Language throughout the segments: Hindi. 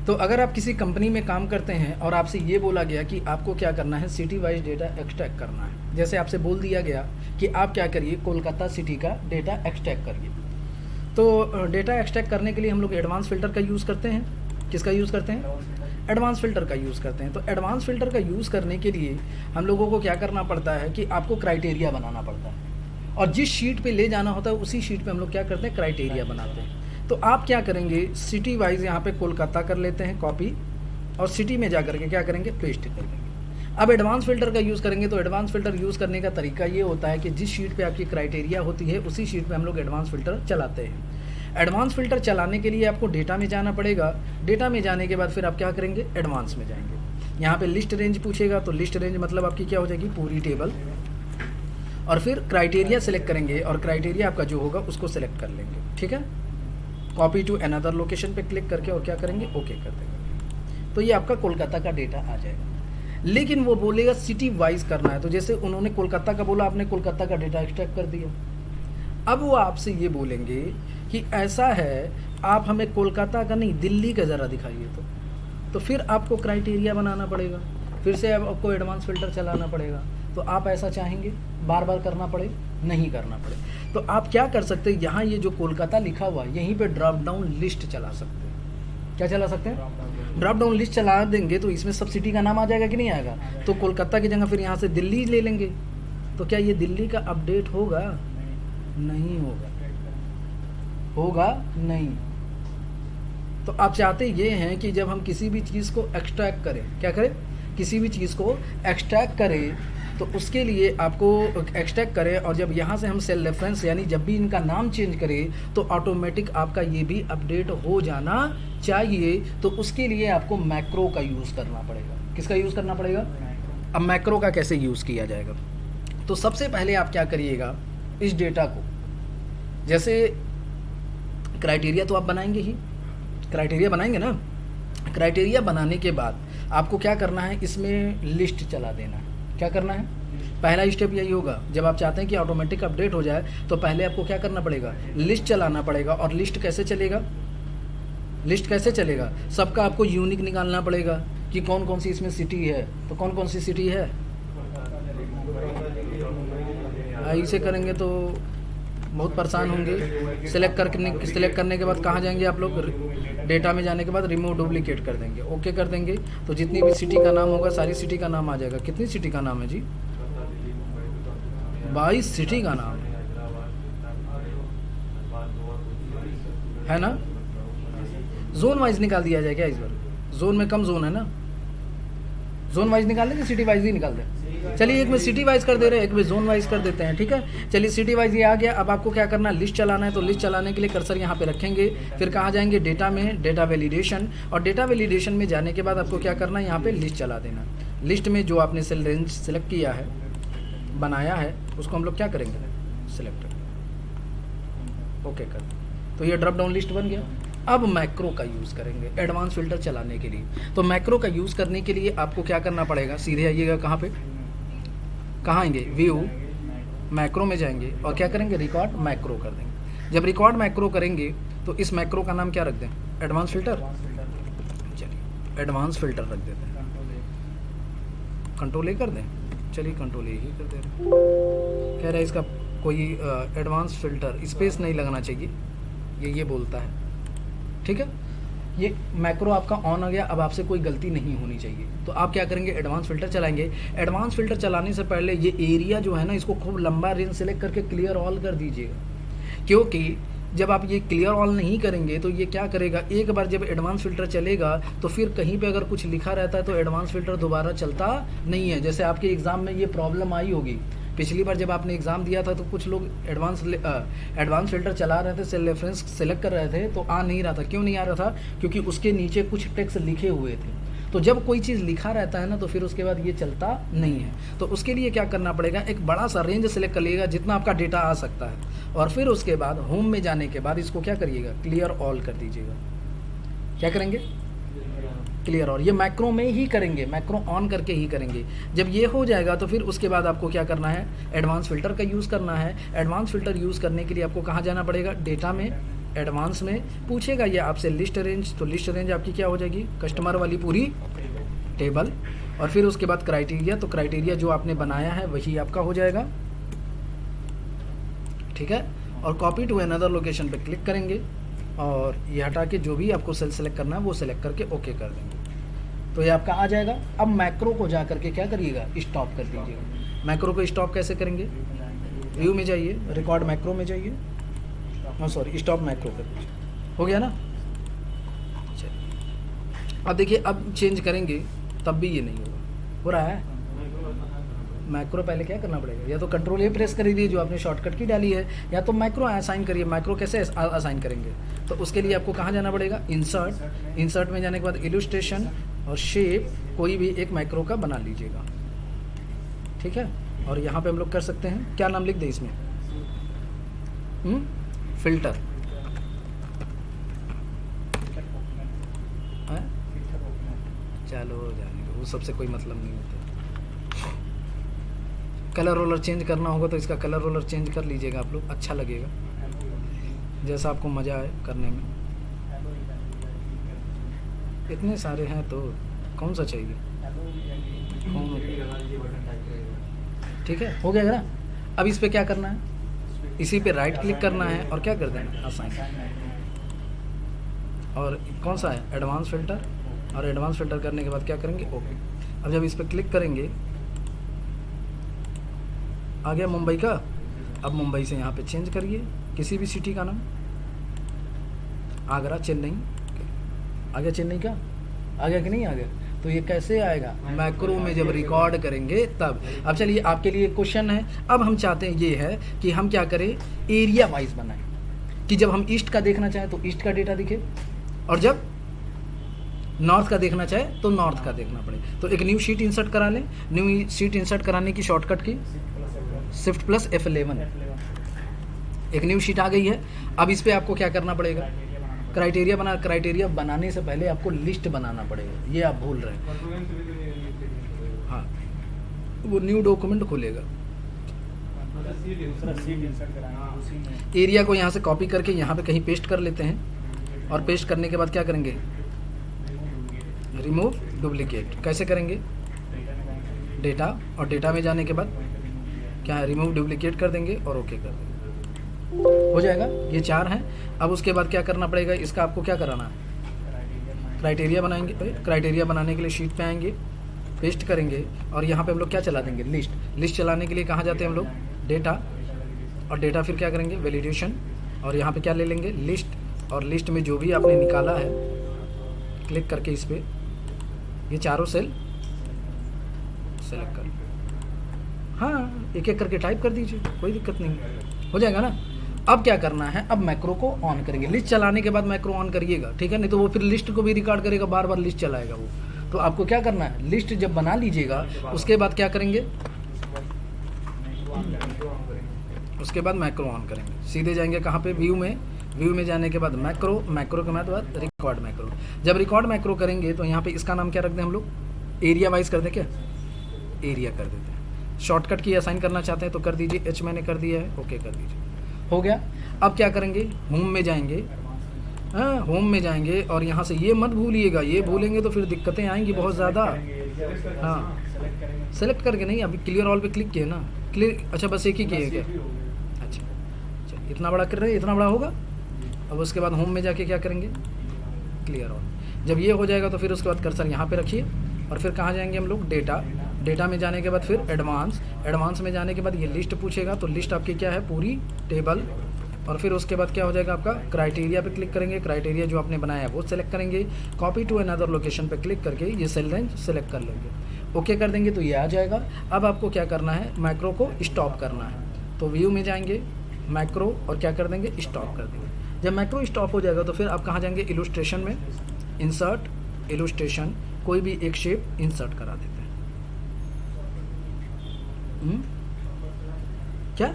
तो अगर आप किसी कंपनी में काम करते हैं और आपसे ये बोला गया कि आपको क्या करना है, सिटी वाइज डेटा एक्सट्रैक्ट करना है। जैसे आपसे बोल दिया गया कि आप क्या करिए, कोलकाता सिटी का डेटा एक्सट्रैक्ट करिए। तो डेटा एक्सट्रैक्ट करने के लिए हम लोग एडवांस फ़िल्टर का यूज़ करते हैं। किसका यूज़ करते हैं? एडवांस फ़िल्टर का यूज़ करते हैं। तो एडवांस फ़िल्टर का यूज़ करने के लिए हम लोगों को क्या करना पड़ता है कि आपको क्राइटेरिया बनाना पड़ता है, और जिस शीट पे ले जाना होता है उसी शीट पे हम लोग क्या करते हैं, क्राइटेरिया बनाते हैं। तो आप क्या करेंगे, सिटी वाइज यहाँ पे कोलकाता कर लेते हैं कॉपी, और सिटी में जा करके क्या करेंगे, पेस्ट कर देंगे। अब एडवांस फ़िल्टर का यूज़ करेंगे तो एडवांस फ़िल्टर यूज़ करने का तरीका ये होता है कि जिस शीट पे आपकी क्राइटेरिया होती है उसी शीट पे हम लोग एडवांस फ़िल्टर चलाते हैं। एडवांस फ़िल्टर चलाने के लिए आपको डेटा में जाना पड़ेगा। डेटा में जाने के बाद फिर आप क्या करेंगे, एडवांस में जाएंगे। यहाँ पे लिस्ट रेंज पूछेगा तो लिस्ट रेंज मतलब आपकी क्या हो जाएगी, पूरी टेबल। और फिर क्राइटेरिया सेलेक्ट करेंगे और क्राइटेरिया आपका जो होगा उसको सेलेक्ट कर लेंगे। ठीक है, कॉपी टू अनदर लोकेशन पे क्लिक करके और क्या करेंगे, ओके कर देंगे। तो ये आपका कोलकाता का डेटा आ जाएगा। लेकिन वो बोलेगा सिटी वाइज करना है, तो जैसे उन्होंने कोलकाता का बोला, आपने कोलकाता का डेटा एक्सट्रैक्ट कर दिया। अब वो आपसे ये बोलेंगे कि ऐसा है, आप हमें कोलकाता का नहीं दिल्ली का ज़रा दिखाइए। तो फिर आपको क्राइटेरिया बनाना पड़ेगा, फिर से आपको एडवांस फ़िल्टर चलाना पड़ेगा। तो आप ऐसा चाहेंगे बार बार करना पड़े, नहीं करना पड़े। तो आप क्या कर सकते हैं, यहाँ ये जो कोलकाता लिखा हुआ है यहीं पे ड्रॉप डाउन लिस्ट चला सकते हैं। क्या चला सकते हैं, ड्रॉप डाउन लिस्ट चला देंगे तो इसमें सब सिटी का नाम आ जाएगा कि नहीं आएगा। तो कोलकाता की जगह फिर यहाँ से दिल्ली ले लेंगे। तो क्या ये दिल्ली का अपडेट होगा, नहीं होगा, होगा नहीं। तो आप चाहते ये हैं कि जब हम किसी भी चीज़ को एक्सट्रैक्ट करें, क्या करें, किसी भी चीज़ को एक्सट्रैक्ट करें तो उसके लिए आपको एक्सट्रैक्ट करें, और जब यहाँ से हम सेल रेफरेंस यानी जब भी इनका नाम चेंज करें तो ऑटोमेटिक आपका ये भी अपडेट हो जाना चाहिए। तो उसके लिए आपको मैक्रो का यूज़ करना पड़ेगा। किसका यूज़ करना पड़ेगा? अब मैक्रो का कैसे यूज़ किया जाएगा, तो सबसे पहले आप क्या करिएगा, इस डेटा को, जैसे क्राइटेरिया तो आप बनाएंगे ही, क्राइटेरिया बनाएंगे ना। क्राइटेरिया बनाने के बाद आपको क्या करना है, इसमें लिस्ट चला देना है। क्या करना है, पहला स्टेप यही होगा। जब आप चाहते हैं कि ऑटोमेटिक अपडेट हो जाए तो पहले आपको क्या करना पड़ेगा, लिस्ट चलाना पड़ेगा। और लिस्ट कैसे चलेगा, लिस्ट कैसे चलेगा, सबका आपको यूनिक निकालना पड़ेगा कि कौन कौन सी इसमें सिटी है। तो कौन कौन सी सिटी है, ऐसे करेंगे तो बहुत परेशान होंगे। सिलेक्ट करने के बाद कहाँ जाएंगे आप लोग, डेटा में जाने के बाद रिमूव डुप्लीकेट कर देंगे, ओके कर देंगे। तो जितनी भी सिटी का नाम होगा सारी सिटी का नाम आ जाएगा। कितनी सिटी का नाम है जी, 22 सिटी का नाम है ना। जोन वाइज निकाल दिया जाए क्या इस बार, जोन में कम जोन है ना, जोन वाइज निकाल देंगे, सिटी वाइज ही निकाल दें। चलिए एक में सिटी वाइज कर दे रहे हैं, एक में जोन वाइज कर देते हैं। ठीक है, चलिए सिटी वाइज ये आ गया। अब आपको क्या करना है, लिस्ट चलाना है। तो लिस्ट चलाने के लिए कर्सर यहाँ पे रखेंगे, फिर कहाँ जाएंगे, डेटा में, डेटा वैलिडेशन। और डेटा वैलिडेशन में जाने के बाद आपको क्या करना है, यहाँ पे लिस्ट चला देना। लिस्ट में जो आपने सेल रेंज सेलेक्ट किया है, बनाया है, उसको हम लोग क्या करेंगे, सिलेक्ट ओके कर। तो ये ड्रॉप डाउन लिस्ट बन गया। अब मैक्रो का यूज़ करेंगे एडवांस फ़िल्टर चलाने के लिए। तो मैक्रो का यूज़ करने के लिए आपको क्या करना पड़ेगा, सीधे आइएगा, कहाँ पे, कहाँ आएंगे, व्यू, मैक्रो में जाएंगे और क्या करेंगे, रिकॉर्ड मैक्रो कर देंगे। जब रिकॉर्ड मैक्रो करेंगे तो इस मैक्रो का नाम क्या रख दें, एडवांस फ़िल्टर। चलिए एडवांस फ़िल्टर रख देते हैं, कंट्रोल ए कर दें। चलिए कंट्रोल ए ही कर दे रहे, कह रहा है इसका कोई एडवांस फ़िल्टर स्पेस नहीं लगना चाहिए, ये बोलता है। ठीक है, ये मैक्रो आपका ऑन हो गया। अब आपसे कोई गलती नहीं होनी चाहिए। तो आप क्या करेंगे, एडवांस फ़िल्टर चलाएंगे। एडवांस फ़िल्टर चलाने से पहले ये एरिया जो है ना, इसको खूब लंबा रेंज सेलेक्ट करके क्लियर ऑल कर दीजिएगा, क्योंकि जब आप ये क्लियर ऑल नहीं करेंगे तो ये क्या करेगा, एक बार जब एडवांस फ़िल्टर चलेगा तो फिर कहीं पे अगर कुछ लिखा रहता है तो एडवांस फ़िल्टर दोबारा चलता नहीं है। जैसे आपके एग्ज़ाम में ये प्रॉब्लम आई होगी, पिछली बार जब आपने एग्ज़ाम दिया था तो कुछ लोग एडवांस फ़िल्टर चला रहे थे, सेल रेफरेंस सेलेक्ट कर रहे थे तो आ नहीं रहा था। क्यों नहीं आ रहा था, क्योंकि उसके नीचे कुछ टेक्स्ट लिखे हुए थे। तो जब कोई चीज़ लिखा रहता है ना तो फिर उसके बाद ये चलता नहीं है। तो उसके लिए क्या करना पड़ेगा, एक बड़ा सा रेंज सेलेक्ट कर लीजिएगा जितना आपका डेटा आ सकता है, और फिर उसके बाद होम में जाने के बाद इसको क्या करिएगा, क्लियर ऑल कर दीजिएगा। क्या करेंगे, क्लियर ऑल। ये मैक्रो में ही करेंगे, मैक्रो ऑन करके ही करेंगे। जब ये हो जाएगा तो फिर उसके बाद आपको क्या करना है, एडवांस फ़िल्टर का यूज़ करना है। एडवांस फ़िल्टर यूज़ करने के लिए आपको कहाँ जाना पड़ेगा, डेटा में, एडवांस में पूछेगा ये आपसे लिस्ट रेंज, तो लिस्ट रेंज आपकी क्या हो जाएगी, कस्टमर वाली पूरी टेबल, और फिर उसके बाद क्राइटेरिया, तो क्राइटेरिया जो आपने बनाया है वही आपका हो जाएगा, ठीक है। और कॉपी टू अनदर लोकेशन पे क्लिक करेंगे और ये हटा के जो भी आपको सेल सेलेक्ट करना है वो सेलेक्ट करके ओके कर देंगे, तो ये आपका आ जाएगा। अब मैक्रो को जा करके क्या करिएगा, स्टॉप कर दीजिएगा। मैक्रो को स्टॉप कैसे करेंगे, व्यू में जाइए, रिकॉर्ड मैक्रो में जाइए, सॉरी स्टॉप मैक्रो कर दीजिए, हो गया ना। चलिए अब देखिए, अब चेंज करेंगे तब भी ये नहीं होगा, हो रहा है। मैक्रो पहले क्या करना पड़ेगा, या तो कंट्रोल ए प्रेस कर दीजिए जो आपने शॉर्टकट की डाली है, या तो मैक्रो असाइन करिए। मैक्रो कैसे असाइन करेंगे, तो उसके लिए आपको कहाँ जाना पड़ेगा, इंसर्ट, इंसर्ट में जाने के बाद इलस्ट्रेशन और शेप, कोई भी एक मैक्रो का बना लीजिएगा, ठीक है। और यहाँ पे हम लोग कर सकते हैं, क्या नाम लिख दें इसमें, फिल्टर, चलो जाने दो, वो सबसे कोई मतलब नहीं होता। कलर रोलर चेंज करना होगा तो इसका कलर रोलर चेंज कर लीजिएगा आप लोग, अच्छा लगेगा, जैसा आपको मज़ा आए करने में। इतने सारे हैं तो कौन सा चाहिए, कौन, ठीक है, हो गया ना। अब इस पे क्या करना है, इसी पे राइट क्लिक करना है और क्या कर देना, असाइन, और कौन सा है, एडवांस फिल्टर, और एडवांस फिल्टर करने के बाद क्या करेंगे, ओके। अब जब इस पे क्लिक करेंगे, आ गया मुंबई का, अब मुंबई से यहाँ पे चेंज करिए किसी भी सिटी का नाम, आगरा, चेन्नई, आ गया चेन्नई का, आ गया कि नहीं आ गया, तो ये कैसे आएगा, मैक्रो में जब रिकॉर्ड करेंगे तब। अब चलिए आपके लिए क्वेश्चन है, अब हम चाहते हैं ये है कि हम क्या करें, एरिया वाइज बनाएं, कि जब हम ईस्ट का देखना चाहें तो ईस्ट का डेटा दिखे, और जब नॉर्थ का देखना चाहे तो नॉर्थ का देखना पड़े। तो एक न्यू शीट इंसर्ट करा लें, न्यू शीट इंसर्ट कराने की शॉर्टकट की शिफ्ट प्लस F11, एक न्यू शीट आ गई है। अब इस पे आपको क्या करना पड़ेगा, क्राइटेरिया बना, क्राइटेरिया बनाने से पहले आपको लिस्ट बनाना पड़ेगा, ये आप भूल रहे हैं। हाँ, वो न्यू डॉक्यूमेंट खोलेगा, एरिया को यहाँ से कॉपी करके यहाँ पे कहीं पेस्ट कर लेते हैं, और पेस्ट करने के बाद क्या करेंगे, रिमूव डुप्लीकेट, कैसे करेंगे, डेटा, और डेटा में जाने के बाद क्या है, रिमूव डुप्लीकेट कर देंगे और ओके कर देंगे, हो जाएगा। ये 4 हैं। अब उसके बाद क्या करना पड़ेगा, इसका आपको क्या कराना है, क्राइटेरिया बनाएंगे, क्राइटेरिया बनाने के लिए शीट पे आएंगे, पेस्ट करेंगे, और यहाँ पे हम लोग क्या चला देंगे, लिस्ट, लिस्ट चलाने के लिए कहाँ जाते हैं हम लोग, डेटा, और डेटा फिर क्या करेंगे, वैलिडेशन, और यहाँ पे क्या ले लेंगे, लिस्ट, और लिस्ट में जो भी आपने निकाला है क्लिक करके इस पर ये चारों सेल सेलेक्ट कर, हाँ एक एक करके टाइप कर दीजिए, कोई दिक्कत नहीं, हो जाएगा ना। अब क्या करना है, अब मैक्रो को ऑन करेंगे, लिस्ट चलाने के बाद मैक्रो ऑन करिएगा, ठीक है, नहीं तो वो फिर लिस्ट को भी रिकॉर्ड करेगा, बार बार लिस्ट चलाएगा वो। तो आपको क्या करना है, लिस्ट जब बना लीजिएगा उसके बाद क्या करेंगे, उसके बाद मैक्रो ऑन करेंगे, सीधे जाएंगे कहाँ पे, व्यू में, व्यू में जाने के बाद मैक्रो, मैक्रो के बाद रिकॉर्ड मैक्रो। जब रिकॉर्ड मैक्रो करेंगे तो यहाँ पे इसका नाम क्या रख दें हम लोग, एरिया वाइज कर दें, क्या एरिया कर देते हैं। शॉर्टकट की असाइन करना चाहते हैं तो कर दीजिए, H मैंने कर दिया है, ओके कर दीजिए, हो गया। अब क्या करेंगे, होम में जाएंगे, हाँ होम में जाएंगे, और यहाँ से ये मत भूलिएगा, ये भूलेंगे तो फिर दिक्कतें आएंगी बहुत ज़्यादा। हाँ सेलेक्ट करके नहीं, अभी क्लियर ऑल पे क्लिक किए ना, क्लियर, अच्छा बस एक ही किए क्या, अच्छा चलिए, इतना बड़ा कर रहे हैं, इतना बड़ा होगा। अब उसके बाद होम में जाके क्या करेंगे, क्लियर ऑल, जब ये हो जाएगा तो फिर उसके बाद कर्सर यहाँ पे रखिए, और फिर कहाँ जाएंगे हम लोग, डेटा, डेटा में जाने के बाद फिर एडवांस, एडवांस में जाने के बाद ये लिस्ट पूछेगा, तो लिस्ट आपकी क्या है, पूरी टेबल, और फिर उसके बाद क्या हो जाएगा आपका, क्राइटेरिया पे क्लिक करेंगे, क्राइटेरिया जो आपने बनाया है वो सेलेक्ट करेंगे, कॉपी टू अनदर लोकेशन पे क्लिक करके ये सेल रेंज सेलेक्ट कर लेंगे, ओके कर देंगे तो ये आ जाएगा। अब आपको क्या करना है, मैक्रो को स्टॉप करना है, तो व्यू में जाएंगे, मैक्रो, और क्या कर देंगे, स्टॉप कर देंगे। जब मैक्रो स्टॉप हो जाएगा तो फिर आप कहाँ जाएंगे, इलस्ट्रेशन में, इंसर्ट, इलस्ट्रेशन, कोई भी एक शेप इंसर्ट करा देते हैं। क्या,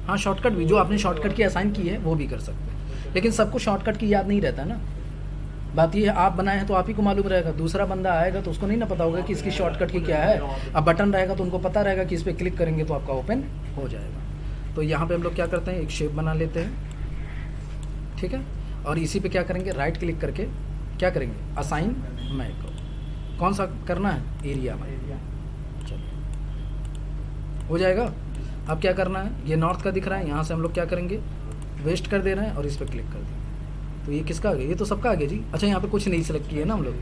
हाँ शॉर्टकट भी, जो आपने शॉर्टकट की असाइन की है वो भी कर सकते हैं, लेकिन सबको शॉर्टकट की याद नहीं रहता ना, बात ये है आप बनाए हैं तो आप ही को मालूम रहेगा, दूसरा बंदा आएगा तो उसको नहीं ना पता होगा कि इसकी शॉर्टकट की क्या है। अब बटन रहेगा तो उनको पता रहेगा कि इस पर क्लिक करेंगे तो आपका ओपन हो जाएगा। तो यहाँ पे हम लोग क्या करते हैं, एक शेप बना लेते हैं, ठीक है। और इसी पे क्या करेंगे, राइट क्लिक करके क्या करेंगे, असाइन मैक्रो। कौन सा करना है, एरिया में। चलिए हो जाएगा। अब क्या करना है, ये नॉर्थ का दिख रहा है, यहाँ से हम लोग क्या करेंगे, वेस्ट कर दे रहे हैं और इस पर क्लिक कर देंगे। तो ये किसका आ गया, ये तो सबका आ गया जी। अच्छा यहाँ पे कुछ नहीं सिलेक्ट किया है ना हम लोग,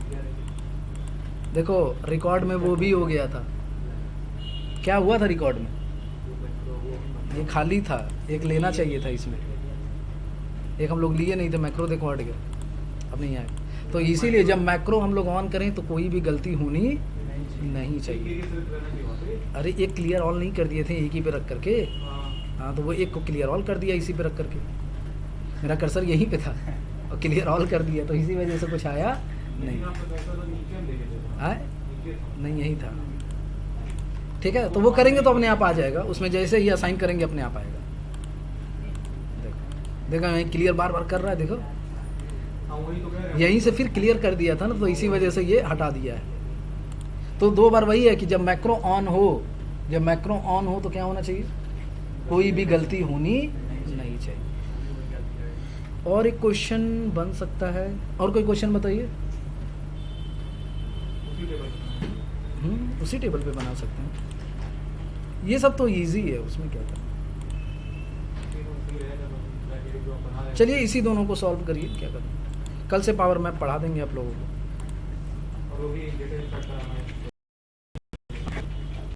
देखो रिकॉर्ड में वो भी हो गया था। क्या हुआ था रिकॉर्ड में, ये खाली था, एक लेना चाहिए था इसमें, एक हम लोग लिए नहीं थे, मैक्रो देखो हट गया, अब नहीं आएगा। तो इसीलिए जब मैक्रो हम लोग ऑन करें तो कोई भी गलती होनी नहीं चाहिए। अरे एक क्लियर ऑल नहीं कर दिए थे एक ही पे रख करके, हाँ तो वो एक को क्लियर ऑल कर दिया इसी पे रख करके, मेरा कर्सर यहीं पे था और क्लियर ऑल कर दिया, तो इसी वजह से कुछ आया नहीं आए, नहीं यही था। ठीक है, तो वो करेंगे तो अपने आप आ जाएगा, उसमें जैसे ही असाइन करेंगे अपने आप आएगा। देखो मैं क्लियर बार बार कर रहा है, देखो यहीं से फिर क्लियर कर दिया था ना, तो इसी वजह से ये हटा दिया है। तो दो बार वही है कि जब मैक्रो ऑन हो, जब मैक्रो ऑन हो तो क्या होना चाहिए, कोई भी गलती होनी नहीं चाहिए। और एक क्वेश्चन बन सकता है, और कोई क्वेश्चन बताइए। उसी टेबल पे बना सकते हैं, ये सब तो इजी है, उसमें क्या करना। चलिए इसी दोनों को सॉल्व करिए, क्या करना। कल से पावर मैप पढ़ा देंगे आप लोगों को।